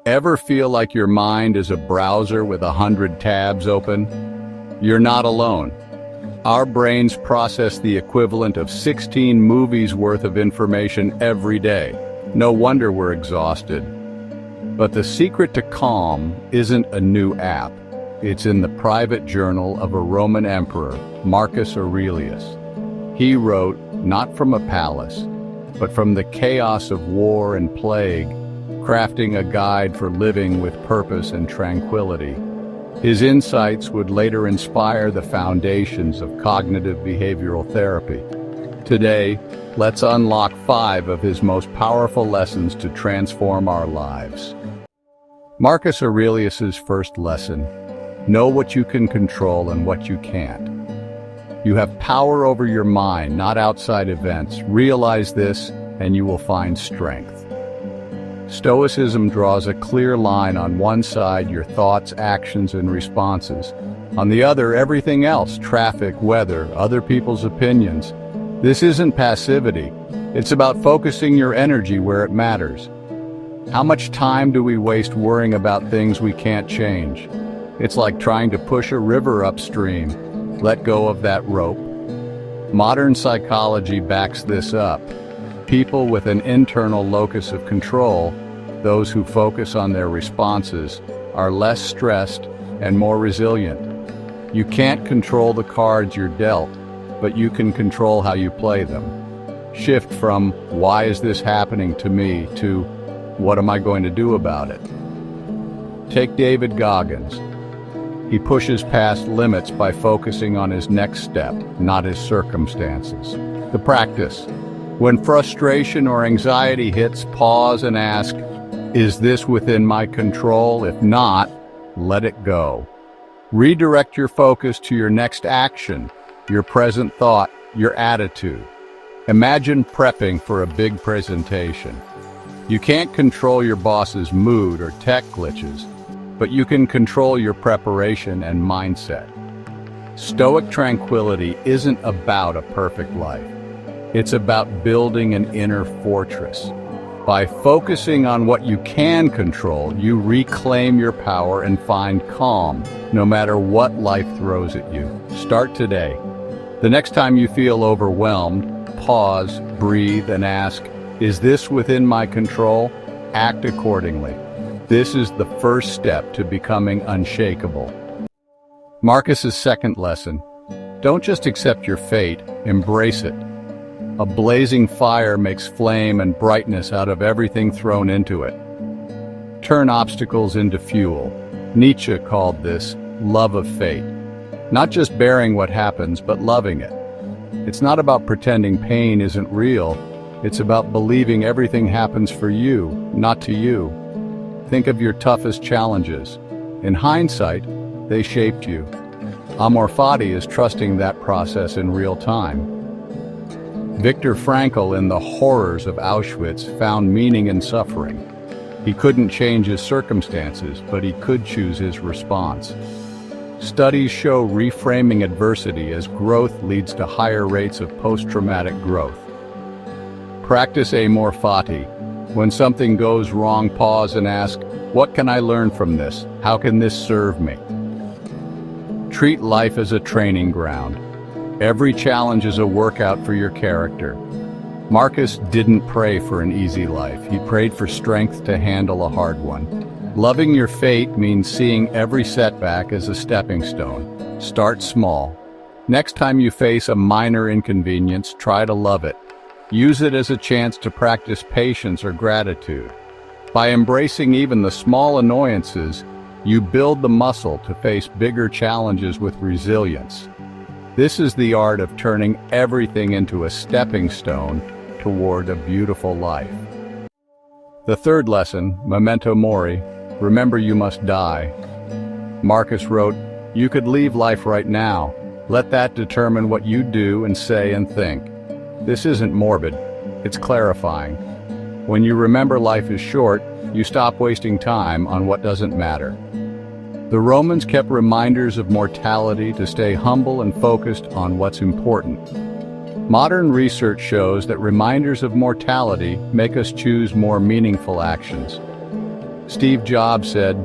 Ever feel like your mind is a browser with 100 tabs open? You're not alone. Our brains process the equivalent of 16 movies worth of information every day. No wonder we're exhausted. But the secret to calm isn't a new app. It's in the private journal of a Roman emperor, Marcus Aurelius. He wrote, not from a palace, but from the chaos of war and plague, crafting a guide for living with purpose and tranquility. His insights would later inspire the foundations of cognitive behavioral therapy. Today, let's unlock 5 of his most powerful lessons to transform our lives. Marcus Aurelius's first lesson: know what you can control and what you can't. You have power over your mind, not outside events. Realize this, and you will find strength. Stoicism draws a clear line: on one side, your thoughts, actions, and responses. On the other, everything else: traffic, weather, other people's opinions. This isn't passivity. It's about focusing your energy where it matters. How much time do we waste worrying about things we can't change? It's like trying to push a river upstream. Let go of that rope. Modern psychology backs this up. People with an internal locus of control, those who focus on their responses, are less stressed and more resilient. You can't control the cards you're dealt, but you can control how you play them. Shift from, why is this happening to me, to, what am I going to do about it? Take David Goggins. He pushes past limits by focusing on his next step, not his circumstances. The practice: when frustration or anxiety hits, pause and ask, is this within my control? If not, let it go. Redirect your focus to your next action, your present thought, your attitude. Imagine prepping for a big presentation. You can't control your boss's mood or tech glitches, but you can control your preparation and mindset. Stoic tranquility isn't about a perfect life. It's about building an inner fortress. By focusing on what you can control, you reclaim your power and find calm, no matter what life throws at you. Start today. The next time you feel overwhelmed, pause, breathe, and ask, is this within my control? Act accordingly. This is the first step to becoming unshakable. Marcus's second lesson: don't just accept your fate, embrace it. A blazing fire makes flame and brightness out of everything thrown into it. Turn obstacles into fuel. Nietzsche called this love of fate. Not just bearing what happens, but loving it. It's not about pretending pain isn't real. It's about believing everything happens for you, not to you. Think of your toughest challenges. In hindsight, they shaped you. Amor fati is trusting that process in real time. Viktor Frankl, in The Horrors of Auschwitz, found meaning in suffering. He couldn't change his circumstances, but he could choose his response. Studies show reframing adversity as growth leads to higher rates of post-traumatic growth. Practice amor fati. When something goes wrong, pause and ask, what can I learn from this? How can this serve me? Treat life as a training ground. Every challenge is a workout for your character. Marcus didn't pray for an easy life. He prayed for strength to handle a hard one. Loving your fate means seeing every setback as a stepping stone. Start small. Next time you face a minor inconvenience, try to love it. Use it as a chance to practice patience or gratitude. By embracing even the small annoyances, you build the muscle to face bigger challenges with resilience. This is the art of turning everything into a stepping stone toward a beautiful life. The third lesson, memento mori, remember you must die. Marcus wrote, you could leave life right now. Let that determine what you do and say and think. This isn't morbid, it's clarifying. When you remember life is short, you stop wasting time on what doesn't matter. The Romans kept reminders of mortality to stay humble and focused on what's important. Modern research shows that reminders of mortality make us choose more meaningful actions. Steve Jobs said,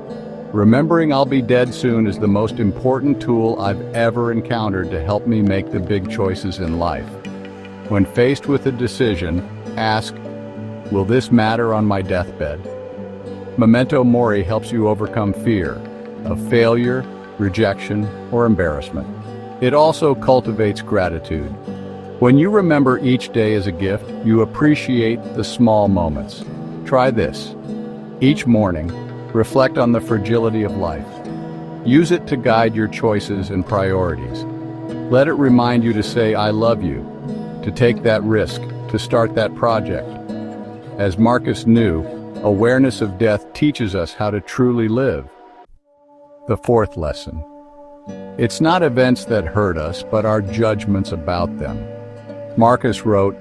"Remembering I'll be dead soon is the most important tool I've ever encountered to help me make the big choices in life. When faced with a decision, ask, will this matter on my deathbed?" Memento Mori helps you overcome fear of failure, rejection, or embarrassment. It also cultivates gratitude. When you remember each day as a gift, you appreciate the small moments. Try this. Each morning, reflect on the fragility of life. Use it to guide your choices and priorities. Let it remind you to say, "I love you," to take that risk, to start that project. As Marcus knew, awareness of death teaches us how to truly live. The fourth lesson. It's not events that hurt us, but our judgments about them. Marcus wrote,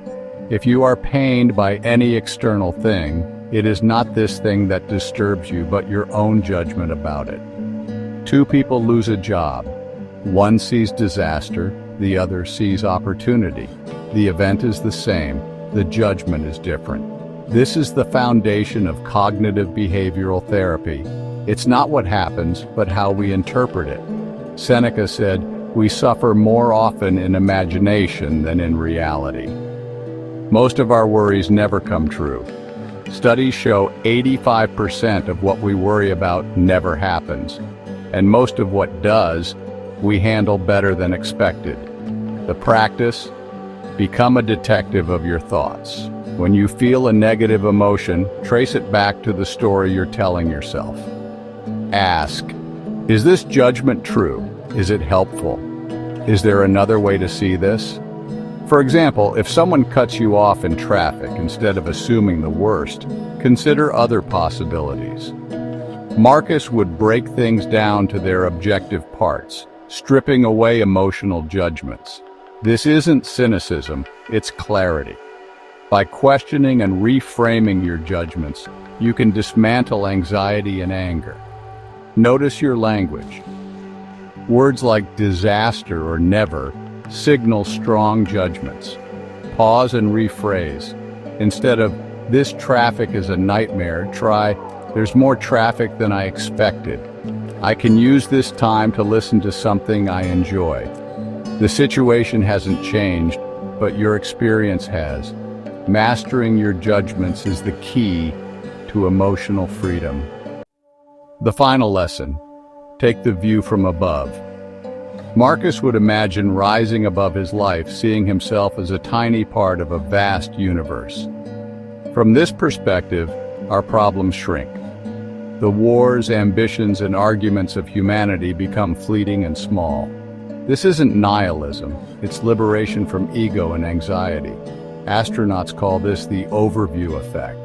"If you are pained by any external thing, it is not this thing that disturbs you, but your own judgment about it." Two people lose a job. One sees disaster, the other sees opportunity. The event is the same, the judgment is different. This is the foundation of cognitive behavioral therapy. It's not what happens, but how we interpret it. Seneca said, "We suffer more often in imagination than in reality." Most of our worries never come true. Studies show 85% of what we worry about never happens, and most of what does, we handle better than expected. The practice: become a detective of your thoughts. When you feel a negative emotion, trace it back to the story you're telling yourself. Ask, is this judgment true? Is it helpful? Is there another way to see this? For example, if someone cuts you off in traffic, instead of assuming the worst, consider other possibilities. Marcus would break things down to their objective parts, stripping away emotional judgments. This isn't cynicism, it's clarity. By questioning and reframing your judgments, you can dismantle anxiety and anger. Notice your language. Words like disaster or never signal strong judgments. Pause and rephrase. Instead of, "This traffic is a nightmare," try, "There's more traffic than I expected. I can use this time to listen to something I enjoy." The situation hasn't changed, but your experience has. Mastering your judgments is the key to emotional freedom. The final lesson: take the view from above. Marcus would imagine rising above his life, seeing himself as a tiny part of a vast universe. From this perspective, our problems shrink. The wars, ambitions, and arguments of humanity become fleeting and small. This isn't nihilism, it's liberation from ego and anxiety. Astronauts call this the overview effect.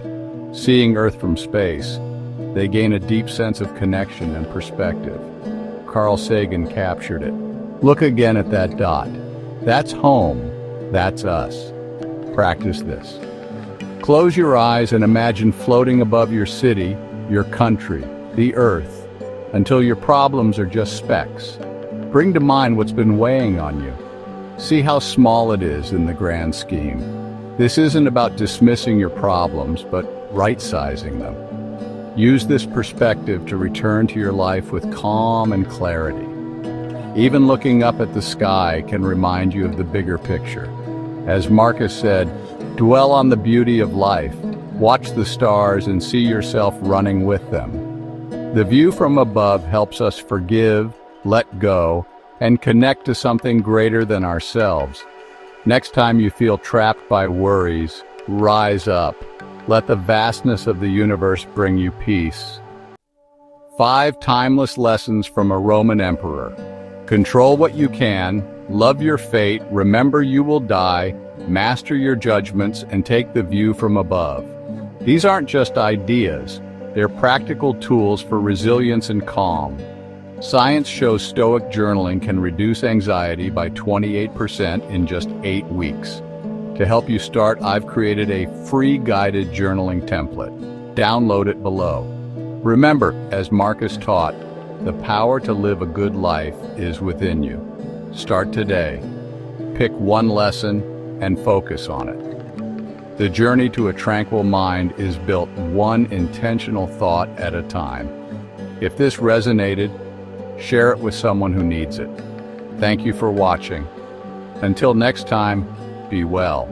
Seeing Earth from space, they gain a deep sense of connection and perspective. Carl Sagan captured it. Look again at that dot. That's home. That's us. Practice this. Close your eyes and imagine floating above your city, your country, the Earth, until your problems are just specks. Bring to mind what's been weighing on you. See how small it is in the grand scheme. This isn't about dismissing your problems, but right-sizing them. Use this perspective to return to your life with calm and clarity. Even looking up at the sky can remind you of the bigger picture. As Marcus said, dwell on the beauty of life. Watch the stars and see yourself running with them. The view from above helps us forgive, let go, and connect to something greater than ourselves. Next time you feel trapped by worries, rise up. Let the vastness of the universe bring you peace. 5 timeless lessons from a Roman emperor. Control what you can, love your fate, remember you will die, master your judgments, and take the view from above. These aren't just ideas, they're practical tools for resilience and calm. Science shows Stoic journaling can reduce anxiety by 28% in just 8 weeks. To help you start, I've created a free guided journaling template. Download it below. Remember, as Marcus taught, the power to live a good life is within you. Start today. Pick one lesson and focus on it. The journey to a tranquil mind is built one intentional thought at a time. If this resonated, share it with someone who needs it. Thank you for watching. Until next time, be well.